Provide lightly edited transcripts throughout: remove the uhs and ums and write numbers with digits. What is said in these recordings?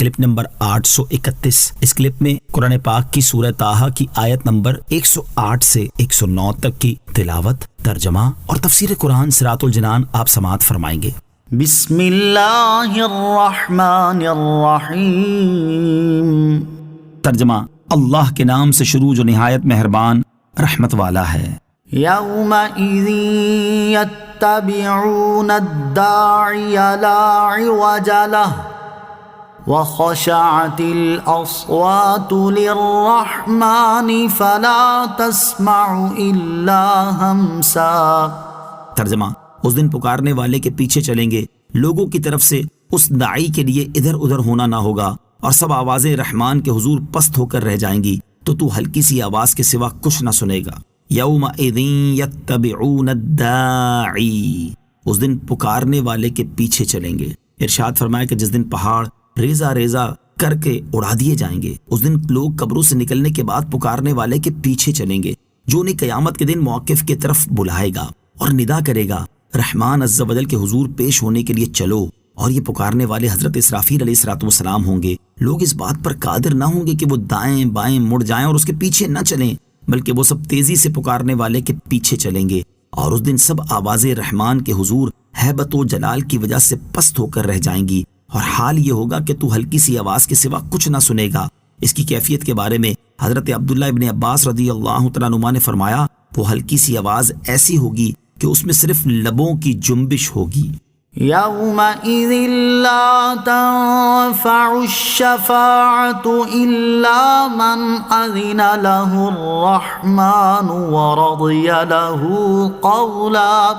Clip number 831۔ اس clip میں قرآن پاک کی سورہ طٰہٰ کی آیت نمبر 108 سے 109 تک کی تلاوت، ترجمہ اور تفسیر قرآن صراط الجنان آپ سماعت فرمائیں گے۔ بسم اللہ الرحمن الرحیم۔ ترجمہ: اللہ کے نام سے شروع جو نہایت مہربان رحمت والا ہے۔ یومئذ یتبعون الداعی لا عوج لہ وخشعت الاصوات للرحمن فلا تسمع الا ہمسا۔ ترجمہ: اس دن پکارنے والے کے پیچھے چلیں گے، لوگوں کی طرف سے اس داعی کے لیے ادھر ادھر ہونا نہ ہوگا، اور سب آوازیں رحمان کے حضور پست ہو کر رہ جائیں گی، تو ہلکی سی آواز کے سوا کچھ نہ سنے گا۔ یومئذ یتبعون الداعی، اس دن پکارنے والے کے پیچھے چلیں گے۔ ارشاد فرمایا کہ جس دن پہاڑ ریزہ ریزہ کر کے اڑا دیے جائیں گے، اس دن لوگ قبروں سے نکلنے کے بعد پکارنے والے کے پیچھے چلیں گے، جو انہیں قیامت کے دن موقف کی طرف بلائے گا اور ندا کرے گا، رحمان عز و جل کے حضور پیش ہونے کے لیے چلو۔ اور یہ پکارنے والے حضرت اسرافیل علیہ السلام ہوں گے۔ لوگ اس بات پر قادر نہ ہوں گے کہ وہ دائیں بائیں مڑ جائیں اور اس کے پیچھے نہ چلیں، بلکہ وہ سب تیزی سے پکارنے والے کے پیچھے چلیں گے، اور اس دن سب آوازیں رحمان کے حضور ہیبت و جلال کی وجہ سے پست ہو کر رہ جائیں گی، اور حال یہ ہوگا کہ تو ہلکی سی آواز کے سوا کچھ نہ سنے گا۔ اس کی کیفیت کے بارے میں حضرت عبداللہ ابن عباس رضی اللہ تعالیٰ عنہما نے فرمایا، وہ ہلکی سی آواز ایسی ہوگی کہ اس میں صرف لبوں کی جنبش ہوگی۔ یومئذ لا تنفع الشفاعة الا من اذن له الرحمن ورضی له قولا۔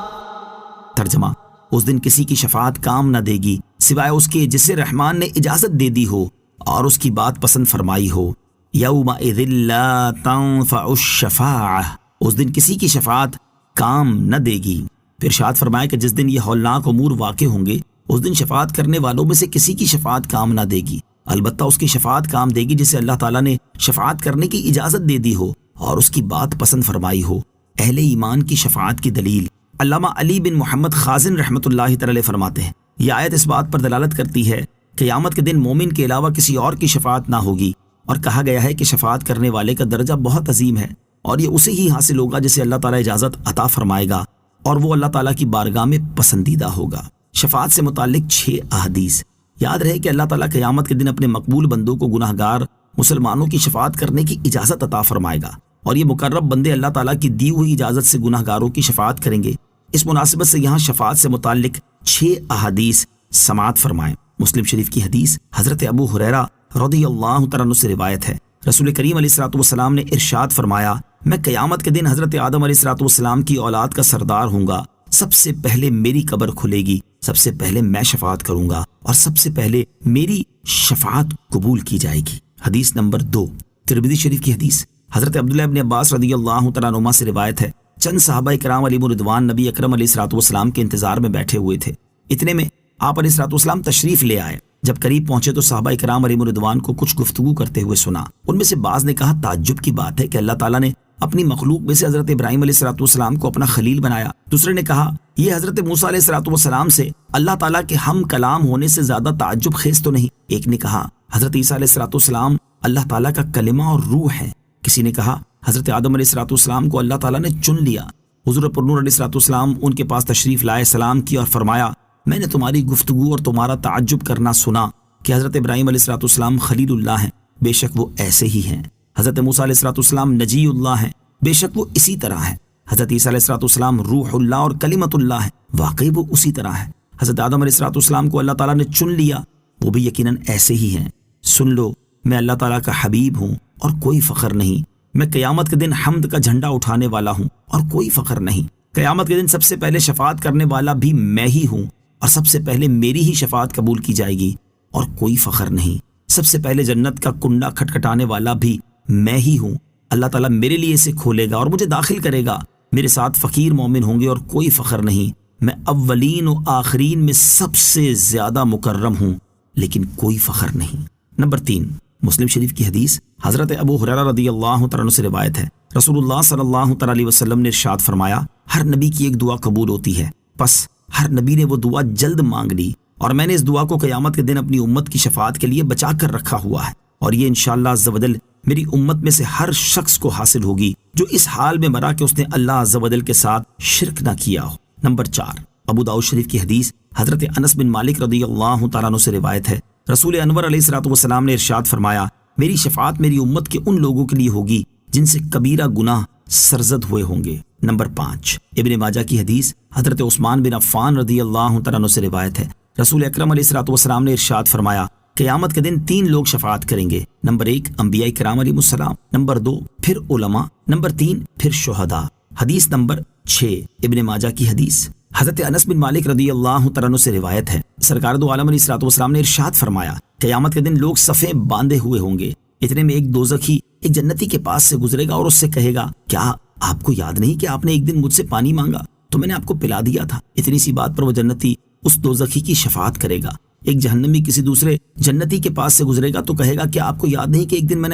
ترجمہ: اس دن کسی کی شفاعت کام نہ دے گی سوائے اس کے جسے رحمان نے اجازت دے دی ہو اور اس کی بات پسند فرمائی ہو۔ یومئذ لا تنفع الشفاعة، اس دن کسی کی شفاعت کام نہ دے گی۔ پھر ارشاد فرمایا کہ جس دن یہ ہولناک امور واقع ہوں گے، اس دن شفاعت کرنے والوں میں سے کسی کی شفاعت کام نہ دے گی، البتہ اس کی شفاعت کام دے گی جسے اللہ تعالیٰ نے شفاعت کرنے کی اجازت دے دی ہو اور اس کی بات پسند فرمائی ہو۔ اہل ایمان کی شفاعت کی دلیل علامہ علی بن محمد خازن رحمۃ اللہ تعالی فرماتے ہیں، یہ آیت اس بات پر دلالت کرتی ہے کہ قیامت کے دن مومن کے علاوہ کسی اور کی شفاعت نہ ہوگی، اور کہا گیا ہے کہ شفاعت کرنے والے کا درجہ بہت عظیم ہے، اور یہ اسے ہی حاصل ہوگا جسے اللہ تعالیٰ اجازت عطا فرمائے گا، اور وہ اللہ تعالیٰ کی بارگاہ میں پسندیدہ ہوگا۔ شفاعت سے متعلق 6 احادیث۔ یاد رہے کہ اللہ تعالیٰ قیامت کے دن اپنے مقبول بندوں کو گناہ گار مسلمانوں کی شفاعت کرنے کی اجازت عطا فرمائے گا، اور یہ مقرب بندے اللہ تعالیٰ کی دی ہوئی اجازت سے گناہ گاروں کی شفاعت کریں گے۔ اس مناسبت سے یہاں شفاعت سے متعلق 6 احادیث سماعت فرمائیں۔ مسلم شریف کی حدیث حضرت ابو ہریرہ رضی اللہ تعالیٰ عنہ سے روایت ہے، رسول کریم علیہ السلام نے ارشاد فرمایا، میں قیامت کے دن حضرت آدم علیہ السلام کی اولاد کا سردار ہوں گا، سب سے پہلے میری قبر کھلے گی، سب سے پہلے میں شفاعت کروں گا، اور سب سے پہلے میری شفاعت قبول کی جائے گی۔ حدیث نمبر 2، ترمذی شریف کی حدیث حضرت عبداللہ ابن عباس رضی اللہ تعالیٰ عنہما سے روایت ہے، چند صحابہ کرام علیہم رضوان نبی اکرم علیہ السلام کے انتظار میں بیٹھے ہوئے تھے، اتنے میں آپ علیہ السلام تشریف لے آئے۔ جب قریب پہنچے تو صحابہ کرام علیہم رضوان کو کچھ گفتگو کرتے ہوئے سنا۔ ان میں سے بعض نے کہا، تعجب کی بات ہے کہ اللہ تعالیٰ نے اپنی مخلوق میں سے حضرت ابراہیم علیہ السلام کو اپنا خلیل بنایا۔ دوسرے نے کہا، یہ حضرت موسیٰ علیہ السلام سے اللہ تعالیٰ کے ہم کلام ہونے سے زیادہ تعجب خیز تو نہیں۔ ایک نے کہا، حضرت عیسیٰ علیہ السلام اللہ تعالیٰ کا کلمہ اور روح ہے۔ کسی نے کہا، حضرت آدم علیہ السلام کو اللہ تعالیٰ نے چن لیا۔ حضور پرنور علیہ السلام ان کے پاس تشریف لائے، سلام کی اور فرمایا، میں نے تمہاری گفتگو اور تمہارا تعجب کرنا سنا کہ حضرت ابراہیم علیہ السلام خلیل اللہ ہیں، بے شک وہ ایسے ہی ہیں۔ حضرت موسیٰ علیہ السلام نجی اللہ ہیں، بے شک وہ اسی طرح ہے۔ حضرت عیسیٰ علیہ السلام روح اللہ اور کلمت اللہ ہے، واقعی وہ اسی طرح ہے۔ حضرت آدم علیہ السلام کو اللہ تعالیٰ نے چن لیا، وہ بھی یقیناً ایسے ہی ہیں۔ سن لو، میں اللہ تعالیٰ کا حبیب ہوں اور کوئی فخر نہیں۔ میں قیامت کے دن حمد کا جھنڈا اٹھانے والا ہوں اور کوئی فخر نہیں۔ قیامت کے دن سب سے پہلے شفاعت کرنے والا بھی میں ہی ہوں، اور سب سے پہلے میری ہی شفاعت قبول کی جائے گی اور کوئی فخر نہیں۔ سب سے پہلے جنت کا کنڈا کھٹکھٹانے والا بھی میں ہی ہوں، اللہ تعالیٰ میرے لیے اسے کھولے گا اور مجھے داخل کرے گا۔ میرے ساتھ فقیر مومن ہوں گے اور کوئی فخر نہیں۔ میں اولین و آخرین میں سب سے زیادہ مکرم ہوں، لیکن کوئی فخر نہیں۔ نمبر 3، مسلم شریف کی حدیث حضرت ابو ہریرہ رضی اللہ تعالیٰ عنہ سے روایت ہے، رسول اللہ صلی اللہ تعالیٰ علیہ وسلم نے ارشاد فرمایا، ہر نبی کی ایک دعا قبول ہوتی ہے، پس ہر نبی نے وہ دعا جلد مانگ لی اور میں نے اس دعا کو قیامت کے دن اپنی امت کی شفاعت کے لیے بچا کر رکھا ہوا ہے، اور یہ انشاءاللہ عز و جل میری امت میں سے ہر شخص کو حاصل ہوگی جو اس حال میں مرا کہ اس نے اللہ عز و جل کے ساتھ شرک نہ کیا ہو۔ نمبر 4، ابو داؤد شریف کی حدیث حضرت انس بن مالک رضی اللہ تعالیٰ عنہ سے روایت ہے، رسول انور علیہ الصلوۃ والسلام نے ارشاد فرمایا، میری شفاعت میری امت کے ان لوگوں کے لیے ہوگی جن سے کبیرہ گناہ سرزد ہوئے ہوں گے۔ نمبر 5، ابن ماجہ کی حدیث حضرت عثمان بن عفان رضی اللہ تعالیٰ عنہ سے روایت ہے، رسول اکرم علیہ الصلوۃ والسلام نے ارشاد فرمایا، قیامت کے دن 3 لوگ شفاعت کریں گے۔ نمبر 1، انبیاء کرام علیہ السلام، نمبر 2، پھر علماء، نمبر 3، پھر شہداء۔ حدیث نمبر 6، ابن ماجہ کی حدیث حضرت انس بن مالک رضی اللہ تعالیٰ عنہ سے روایت ہے، سرکار دو عالم علیہ الصلوۃ والسلام نے ارشاد فرمایا، قیامت کے دن لوگ صفیں باندھے ہوئے ہوں گے، اتنے میں ایک دوزخی ایک جنتی کے پاس سے گزرے گا اور اس سے کہے گا، کیا آپ کو یاد نہیں کہ آپ نے ایک دن مجھ سے پانی مانگا تو میں نے آپ کو پلا دیا تھا؟ اتنی سی بات پر وہ جنتی اس دوزخی کی شفاعت کرے گا۔ ایک جہنمی کسی دوسرے جنتی کے پاس سے گزرے گا تو کہے گا، کیا آپ کو یاد نہیں کہ ایک دن میں نے